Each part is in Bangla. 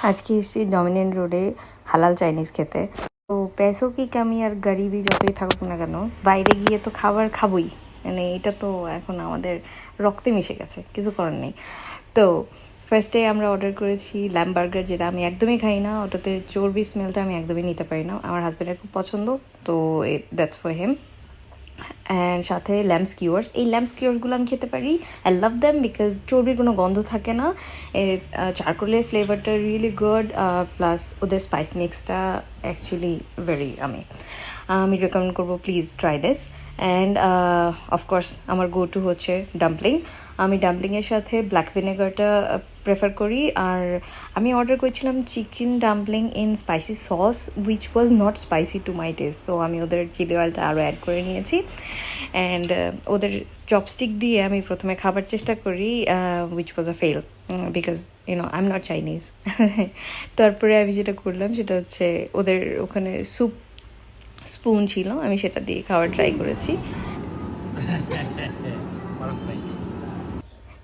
আজকে এসেছি ডমিনেন্ট রোডে হালাল চাইনিজ খেতে। তো পেসো কি কামি আর গরিবি যতই থাকুক না কেন, বাইরে গিয়ে তো খাবার খাবই। মানে এটা তো এখন আমাদের রক্তে মিশে গেছে, কিছু করার নেই। তো ফার্স্টে আমরা অর্ডার করেছি ল্যাম্ব বার্গার, যেটা আমি একদমই খাই না। ওটাতে চর্বি স্মেলটা আমি একদমই নিতে পারি না। আমার হাজব্যান্ডের খুব পছন্দ, তো দ্যাটস ফর হিম। অ্যান্ড সাথে ল্যাম্ব স্কিওয়ার্স, এই ল্যাম্ব স্কিওয়ার্সগুলো আমি খেতে পারি। আই লাভ দ্যাম বিকজ চর্বির কোনো গন্ধ থাকে না। চারকোলের ফ্লেভারটা রিয়েলি গুড, প্লাস ওদের স্পাইস মিক্সটা অ্যাকচুয়ালি ভেরি আমি রেকমেন্ড করবো, please try this. And of course আমার গো টু হচ্ছে ডাম্পলিং। আমি ডাম্পলিংয়ের সাথে ব্ল্যাক ভিনেগারটা প্রেফার করি। আর আমি অর্ডার করেছিলাম chicken dumpling in spicy sauce, which was not spicy to my test. So আমি ওদের চিলি অয়েলটা আরও অ্যাড করে নিয়েছি। অ্যান্ড ওদের চপস্টিক দিয়ে আমি প্রথমে খাবার চেষ্টা করি, which was a fail because I am not Chinese. তারপরে আমি যেটা করলাম সেটা হচ্ছে ওদের ওখানে স্যুপ স্পুন ছিল, আমি সেটা দিয়ে খাওয়ার ট্রাই করেছি।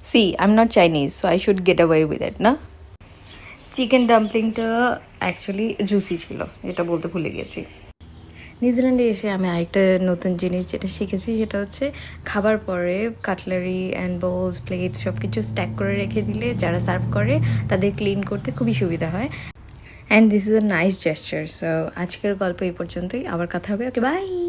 See I am not Chinese, so I should get away with it, না? চিকেন ডাম্পলিংটা অ্যাকচুয়ালি জুসি ছিল, এটা বলতে ভুলে গেছি। নিউজিল্যান্ডে এসে আমি আরেকটা নতুন জিনিস যেটা শিখেছি সেটা হচ্ছে খাবার পরে কাটলারি অ্যান্ড বোলস, প্লেট সব কিছু স্ট্যাক করে রেখে দিলে যারা সার্ভ করে তাদের ক্লিন করতে খুবই সুবিধা হয়। And this is a nice gesture. So আজকের গল্প এই পর্যন্তই, আবার কথা হবে। ওকে, বাই।